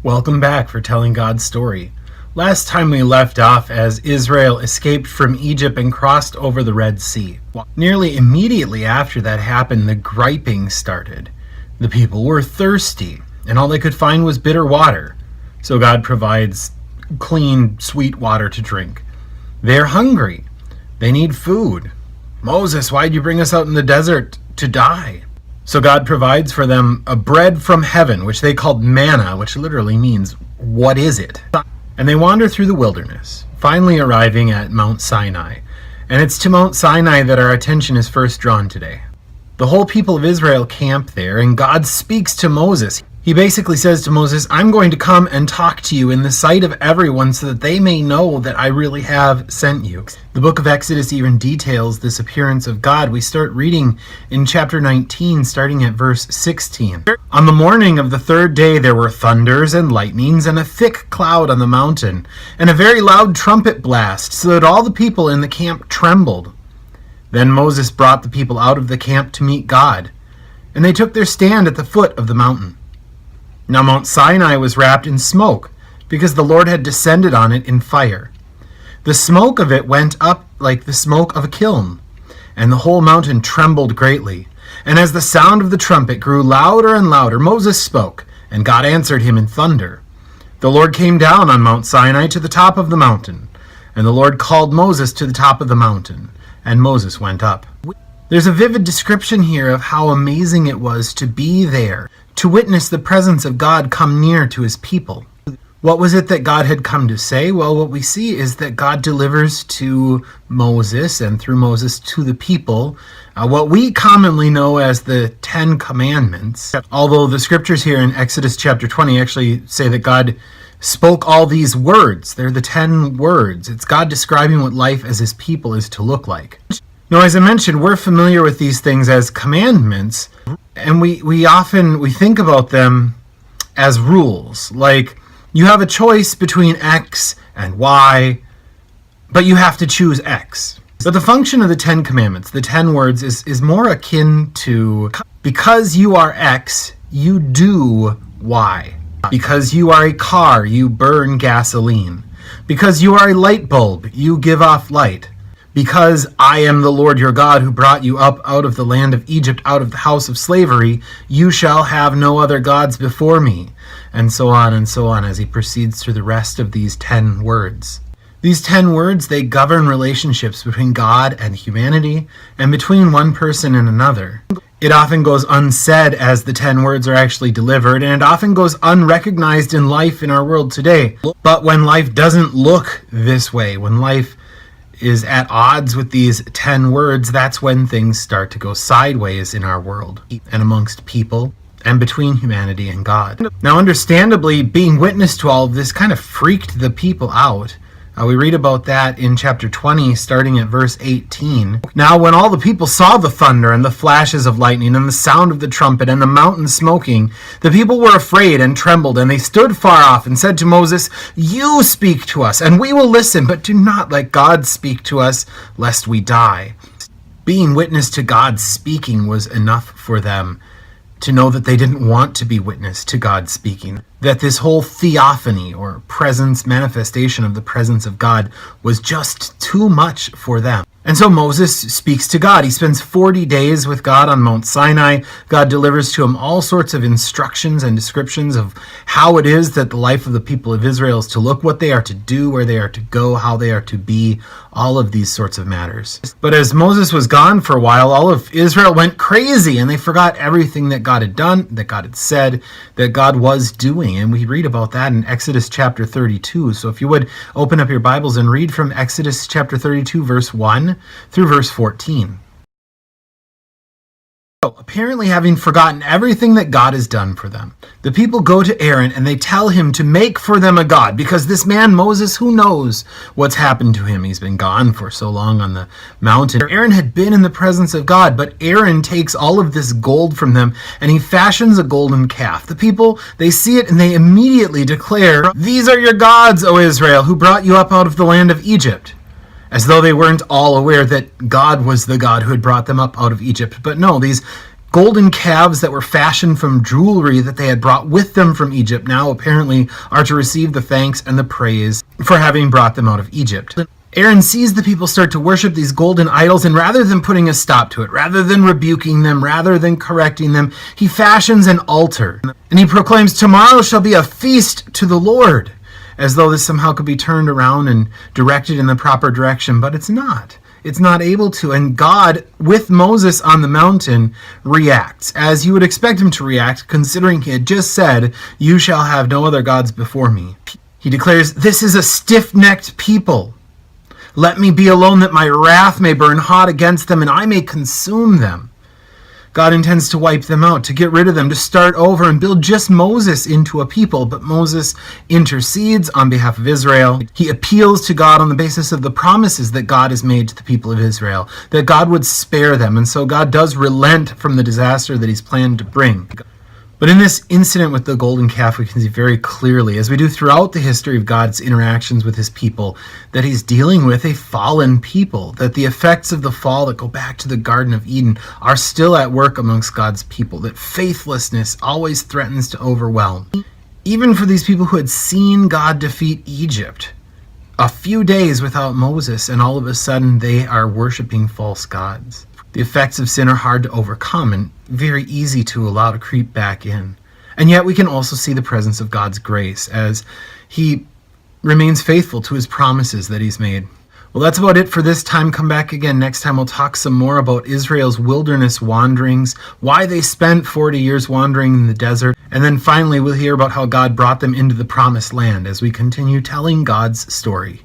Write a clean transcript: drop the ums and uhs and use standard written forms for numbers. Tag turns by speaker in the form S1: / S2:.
S1: Welcome back for telling God's story. Last time we left off as Israel escaped from Egypt and crossed over the Red Sea. Nearly immediately after that happened, the griping started. The people were thirsty, and all they could find was bitter water. So God provides clean, sweet water to drink. They're hungry. They need food. Moses, why'd you bring us out in the desert to die? So God provides for them a bread from heaven, which they called manna, which literally means, what is it? And they wander through the wilderness, finally arriving at Mount Sinai. And it's to Mount Sinai that our attention is first drawn today. The whole people of Israel camp there, and God speaks to Moses. He basically says to Moses, I'm going to come and talk to you in the sight of everyone so that they may know that I really have sent you. The book of Exodus even details this appearance of God. We start reading in chapter 19, starting at verse 16. On the morning of the third day there were thunders and lightnings and a thick cloud on the mountain, and a very loud trumpet blast, so that all the people in the camp trembled. Then Moses brought the people out of the camp to meet God, and they took their stand at the foot of the mountain. Now Mount Sinai was wrapped in smoke, because the Lord had descended on it in fire. The smoke of it went up like the smoke of a kiln, and the whole mountain trembled greatly. And as the sound of the trumpet grew louder and louder, Moses spoke, and God answered him in thunder. The Lord came down on Mount Sinai to the top of the mountain, and the Lord called Moses to the top of the mountain, and Moses went up. There's a vivid description here of how amazing it was to be there, to witness the presence of God come near to his people. What was it that God had come to say? Well, what we see is that God delivers to Moses, and through Moses to the people, what we commonly know as the 10 Commandments. Although the scriptures here in Exodus chapter 20 actually say that God spoke all these words. They're the 10 words. It's God describing what life as his people is to look like. Now, as I mentioned, we're familiar with these things as commandments, and we think about them as rules. Like, you have a choice between X and Y, but you have to choose X. But the function of the 10 Commandments, the 10 words, is more akin to, because you are X, you do Y. Because you are a car, you burn gasoline. Because you are a light bulb, you give off light. Because I am the Lord your God who brought you up out of the land of Egypt, out of the house of slavery, you shall have no other gods before me. And so on, as he proceeds through the rest of these 10 words. These 10 words, they govern relationships between God and humanity, and between one person and another. It often goes unsaid as the 10 words are actually delivered, and it often goes unrecognized in life in our world today. But when life doesn't look this way, when life is at odds with these 10 words, that's when things start to go sideways in our world and amongst people and between humanity and God. Now, understandably, being witness to all of this kind of freaked the people out. We read about that in chapter 20, starting at verse 18. Now, when all the people saw the thunder and the flashes of lightning and the sound of the trumpet and the mountain smoking, the people were afraid and trembled, and they stood far off and said to Moses, You speak to us, and we will listen, but do not let God speak to us, lest we die. Being witness to God speaking was enough for them to know that they didn't want to be witness to God speaking, that this whole theophany or presence, manifestation of the presence of God was just too much for them. And so Moses speaks to God. He spends 40 days with God on Mount Sinai. God delivers to him all sorts of instructions and descriptions of how it is that the life of the people of Israel is to look, what they are to do, where they are to go, how they are to be, all of these sorts of matters. But as Moses was gone for a while, all of Israel went crazy, and they forgot everything that God had done, that God had said, that God was doing. And we read about that in Exodus chapter 32. So if you would open up your Bibles and read from Exodus chapter 32, verse 1 through verse 14. So, apparently having forgotten everything that God has done for them, the people go to Aaron and they tell him to make for them a god, because this man Moses, who knows what's happened to him? He's been gone for so long on the mountain. Aaron had been in the presence of God, but Aaron takes all of this gold from them and he fashions a golden calf. The people, they see it and they immediately declare, These are your gods, O Israel, who brought you up out of the land of Egypt. As though they weren't all aware that God was the God who had brought them up out of Egypt. But no, these Golden calves that were fashioned from jewelry that they had brought with them from Egypt now apparently are to receive the thanks and the praise for having brought them out of Egypt. Aaron sees the people start to worship these golden idols, and rather than putting a stop to it, rather than rebuking them, rather than correcting them, he fashions an altar. And he proclaims, "Tomorrow shall be a feast to the Lord," as though this somehow could be turned around and directed in the proper direction, but it's not. It's not able to. And God, with Moses on the mountain, reacts as you would expect him to react, considering he had just said, "You shall have no other gods before me." He declares, "This is a stiff-necked people. Let me be alone, that my wrath may burn hot against them, and I may consume them." God intends to wipe them out, to get rid of them, to start over and build just Moses into a people. But Moses intercedes on behalf of Israel. He appeals to God on the basis of the promises that God has made to the people of Israel, that God would spare them. And so God does relent from the disaster that he's planned to bring. But in this incident with the golden calf, we can see very clearly, as we do throughout the history of God's interactions with his people, that he's dealing with a fallen people, that the effects of the fall that go back to the Garden of Eden are still at work amongst God's people, that faithlessness always threatens to overwhelm. Even for these people who had seen God defeat Egypt, a few days without Moses, and all of a sudden they are worshiping false gods. The effects of sin are hard to overcome and very easy to allow to creep back in. And yet we can also see the presence of God's grace as he remains faithful to his promises that he's made. Well, that's about it for this time. Come back again next time. We'll talk some more about Israel's wilderness wanderings, why they spent 40 years wandering in the desert, and then finally we'll hear about how God brought them into the promised land as we continue telling God's story.